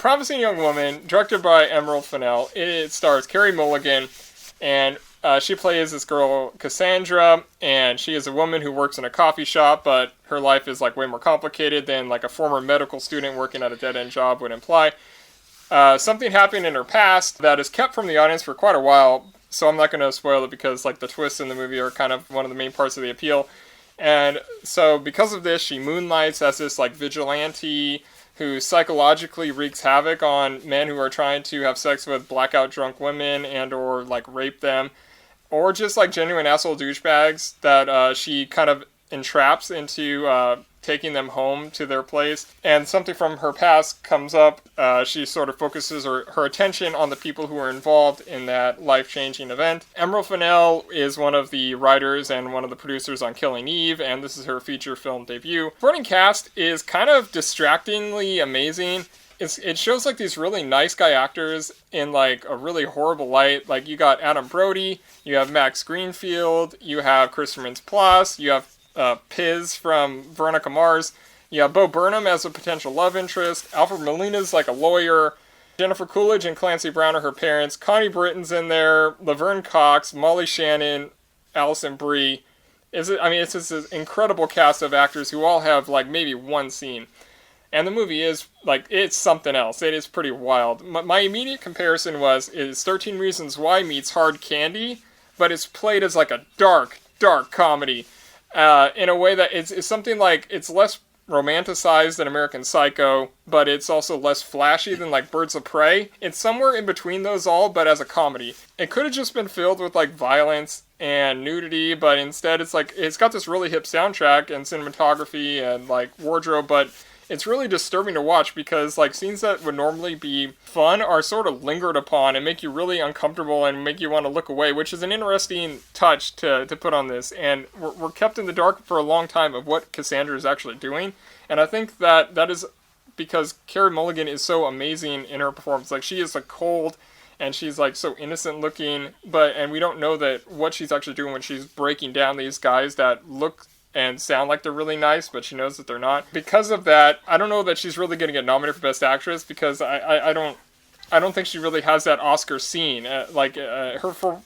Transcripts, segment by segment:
Promising Young Woman, directed by Emerald Fennell. It stars Carey Mulligan, and she plays this girl, Cassandra, and she is a woman who works in a coffee shop, but her life is like way more complicated than like a former medical student working at a dead-end job would imply. Something happened in her past that is kept from the audience for quite a while, so I'm not going to spoil it because like the twists in the movie are kind of one of the main parts of the appeal. And so because of this, she moonlights as this like vigilante who psychologically wreaks havoc on men who are trying to have sex with blackout drunk women and or like rape them, or just like genuine asshole douchebags that she kind of entraps into taking them home to their place. And something from her past comes up. She sort of focuses her attention on the people who are involved in that life-changing event. Emerald Fennell is one of the writers and one of the producers on Killing Eve, and this is her feature film debut. Supporting cast is kind of distractingly amazing. It shows like these really nice guy actors in like a really horrible light. Like you got Adam Brody, you have Max Greenfield, you have Christopher Mintz-Plasse, you have Piz from Veronica Mars. You have Bo Burnham as a potential love interest. Alfred Molina's like a lawyer. Jennifer Coolidge and Clancy Brown are her parents. Connie Britton's in there. Laverne Cox, Molly Shannon, Alison Brie. It's just an incredible cast of actors who all have like maybe one scene. And the movie is like, it's something else. It is pretty wild. My immediate comparison is 13 Reasons Why meets Hard Candy, but it's played as like a dark, dark comedy. In a way that it's something like, it's less romanticized than American Psycho, but it's also less flashy than like Birds of Prey. It's somewhere in between those all, but as a comedy. It could have just been filled with like violence and nudity, but instead it's like, it's got this really hip soundtrack and cinematography and like wardrobe, but it's really disturbing to watch because like scenes that would normally be fun are sort of lingered upon and make you really uncomfortable and make you want to look away, which is an interesting touch to put on this. And we're kept in the dark for a long time of what Cassandra is actually doing. And I think that is because Carey Mulligan is so amazing in her performance. Like she is like cold and she's like so innocent looking, and we don't know that what she's actually doing when she's breaking down these guys that look and sound like they're really nice, but she knows that they're not. Because of that, I don't know that she's really going to get nominated for Best Actress because I don't think she really has that Oscar scene. Her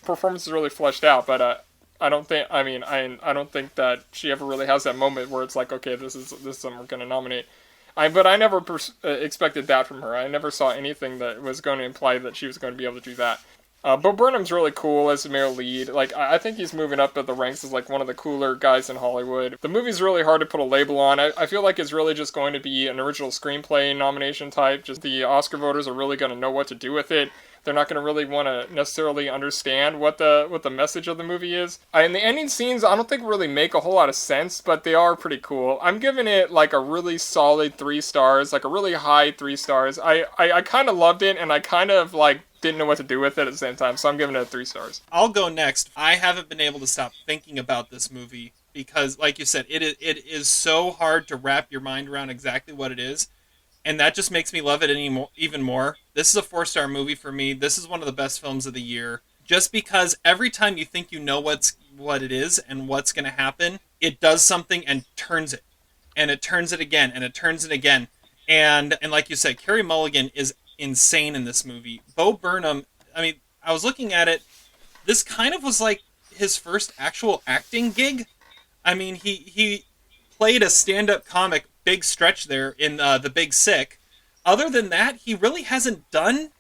performance is really fleshed out, but I don't think that she ever really has that moment where it's like, okay, this is something we're going to nominate. But I never expected that from her. I never saw anything that was going to imply that she was going to be able to do that. Bo Burnham's really cool as the male lead. Like, I think he's moving up at the ranks as, like, one of the cooler guys in Hollywood. The movie's really hard to put a label on. I feel like it's really just going to be an original screenplay nomination type. Just the Oscar voters are really going to know what to do with it. They're not going to really want to necessarily understand what the message of the movie is. And the ending scenes, I don't think really make a whole lot of sense, but they are pretty cool. I'm giving it, like, a really solid 3 stars, like, a really high 3 stars. I kind of loved it, and I kind of, like, didn't know what to do with it at the same time, so I'm giving it 3 stars. I'll go next. I haven't been able to stop thinking about this movie because, like you said, it is so hard to wrap your mind around exactly what it is, and that just makes me love it even more. This is a 4-star movie for me. This is one of the best films of the year, just because every time you think you know what it is and what's going to happen, it does something and turns it, and it turns it again, and it turns it again, and like you said, Carey Mulligan is insane in this movie. Bo Burnham, I mean, I was looking at it, this kind of was like his first actual acting gig. I mean, he played a stand-up comic, big stretch there in The Big Sick. Other than that, he really hasn't done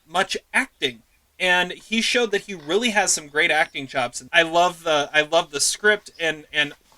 much acting, and he showed that he really has some great acting chops. I love the script and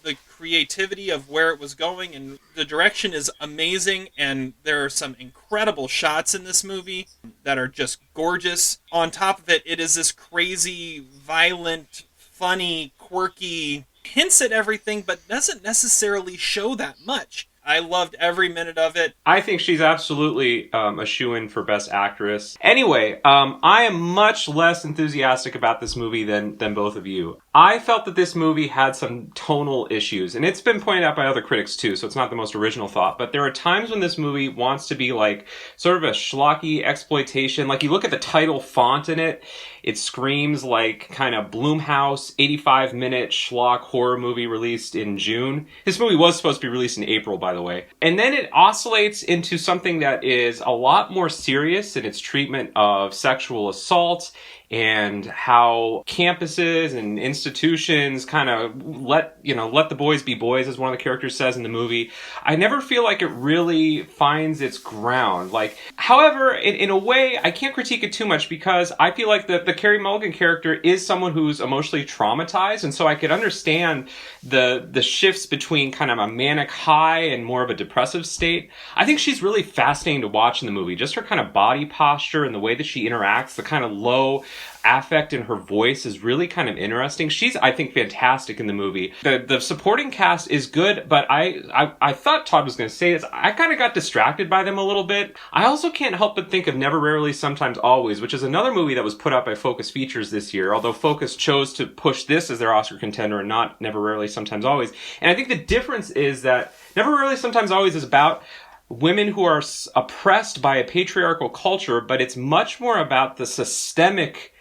the creativity of where it was going, and the direction is amazing, and there are some incredible shots in this movie that are just gorgeous. On top of it, it is this crazy, violent, funny, quirky, hints at everything, but doesn't necessarily show that much. I loved every minute of it. I think she's absolutely a shoo-in for Best Actress. Anyway, I am much less enthusiastic about this movie than both of you. I felt that this movie had some tonal issues, and it's been pointed out by other critics too, so it's not the most original thought, but there are times when this movie wants to be like sort of a schlocky exploitation. Like, you look at the title font in it, it screams like kind of Blumhouse 85-minute schlock horror movie released in June. This movie was supposed to be released in April, by the way. And then it oscillates into something that is a lot more serious in its treatment of sexual assault and how campuses and institutions kind of let the boys be boys, as one of the characters says in the movie. I never feel like it really finds its ground. Like, however, in a way, I can't critique it too much because I feel like the Carey Mulligan character is someone who's emotionally traumatized, and so I could understand the shifts between kind of a manic high and more of a depressive state. I think she's really fascinating to watch in the movie. Just her kind of body posture and the way that she interacts, the kind of low affect in her voice is really kind of interesting. She's, I think, fantastic in the movie. The supporting cast is good, but I thought Todd was going to say this. I kind of got distracted by them a little bit. I also can't help but think of Never, Rarely, Sometimes, Always, which is another movie that was put out by Focus Features this year, although Focus chose to push this as their Oscar contender and not Never, Rarely, Sometimes, Always. And I think the difference is that Never, Rarely, Sometimes, Always is about women who are oppressed by a patriarchal culture, but it's much more about the systemic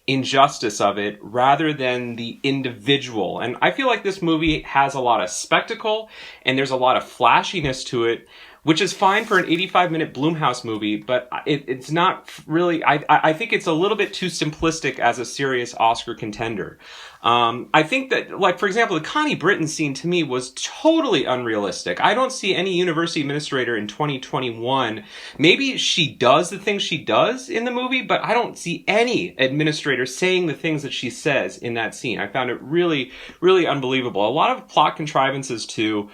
injustice of it rather than the individual. And I feel like this movie has a lot of spectacle and there's a lot of flashiness to it, which is fine for an 85-minute Blumhouse movie, but it's not really... I think it's a little bit too simplistic as a serious Oscar contender. I think that, like, for example, the Connie Britton scene to me was totally unrealistic. I don't see any university administrator in 2021. Maybe she does the things she does in the movie, but I don't see any administrator saying the things that she says in that scene. I found it really, really unbelievable. A lot of plot contrivances too.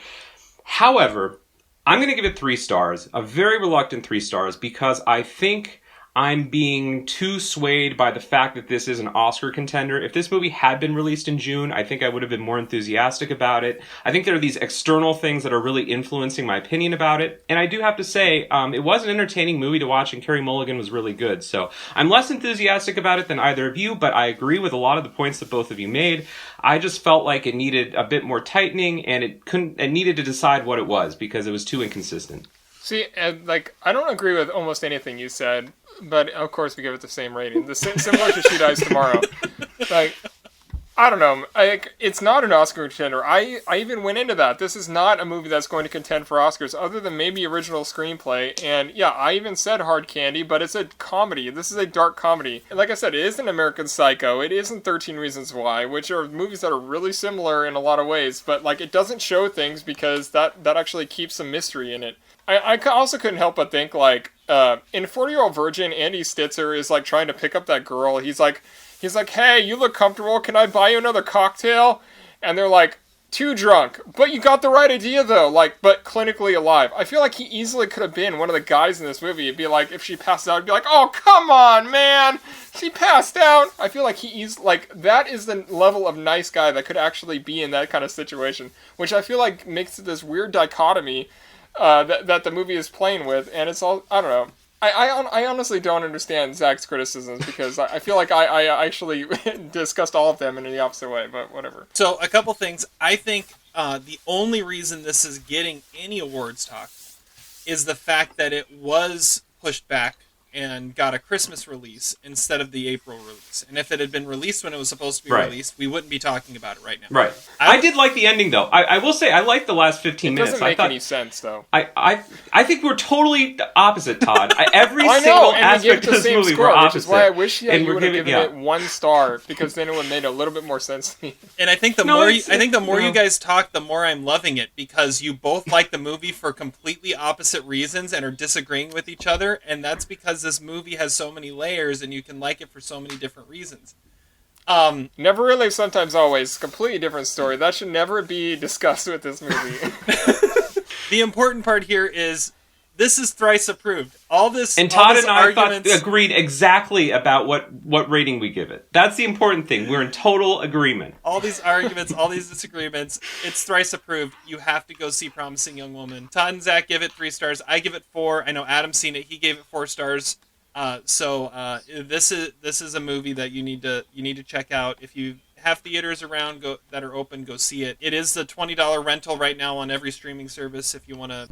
However, I'm going to give it 3 stars, a very reluctant 3 stars, because I think I'm being too swayed by the fact that this is an Oscar contender. If this movie had been released in June, I think I would have been more enthusiastic about it. I think there are these external things that are really influencing my opinion about it. And I do have to say, it was an entertaining movie to watch, and Carey Mulligan was really good. So I'm less enthusiastic about it than either of you, but I agree with a lot of the points that both of you made. I just felt like it needed a bit more tightening, and it needed to decide what it was because it was too inconsistent. See, I don't agree with almost anything you said, but of course we give it the same rating. Similar to She Dies Tomorrow. I don't know. It's not an Oscar contender. I even went into that. This is not a movie that's going to contend for Oscars, other than maybe original screenplay. And yeah, I even said Hard Candy, but it's a comedy. This is a dark comedy. And like I said, it isn't American Psycho. It isn't 13 Reasons Why, which are movies that are really similar in a lot of ways. But it doesn't show things because that actually keeps some mystery in it. I also couldn't help but think, in 40-Year-Old Virgin, Andy Stitzer is, trying to pick up that girl. He's like, hey, you look comfortable. Can I buy you another cocktail? And they're like, too drunk. But you got the right idea, though. But clinically alive. I feel like he easily could have been one of the guys in this movie. It'd be like, if she passed out, it'd be like, oh, come on, man. She passed out. I feel like that is the level of nice guy that could actually be in that kind of situation. Which I feel like makes it this weird dichotomy that the movie is playing with, and it's all, I don't know. I honestly don't understand Zach's criticisms because I feel like I actually discussed all of them in the opposite way, but whatever. So, a couple things. I think the only reason this is getting any awards talk is the fact that it was pushed back and got a Christmas release instead of the April release. And if it had been released when it was supposed to be released, we wouldn't be talking about it right now. Right. I did like the ending, though. I will say, I liked the last 15 minutes. It doesn't make any sense, though. I think we're totally opposite, Todd. Every single aspect of this movie, we're opposite. Which is why I wish you would have given it 1 star, because then it would have made a little bit more sense to me. And I think the more you guys talk, the more I'm loving it, because you both like the movie for completely opposite reasons and are disagreeing with each other, and that's because this movie has so many layers and you can like it for so many different reasons. Never Really, Sometimes Always, completely different story. That should never be discussed with this movie. The important part here is this is thrice approved. All this, and Todd and I agreed exactly about what rating we give it. That's the important thing. We're in total agreement. All these arguments, all these disagreements, it's thrice approved. You have to go see Promising Young Woman. Todd and Zach give it 3 stars. I give it 4. I know Adam's seen it. He gave it 4 stars. So this is a movie that you need to check out. If you have theaters around that are open, go see it. It is the $20 rental right now on every streaming service if you want to.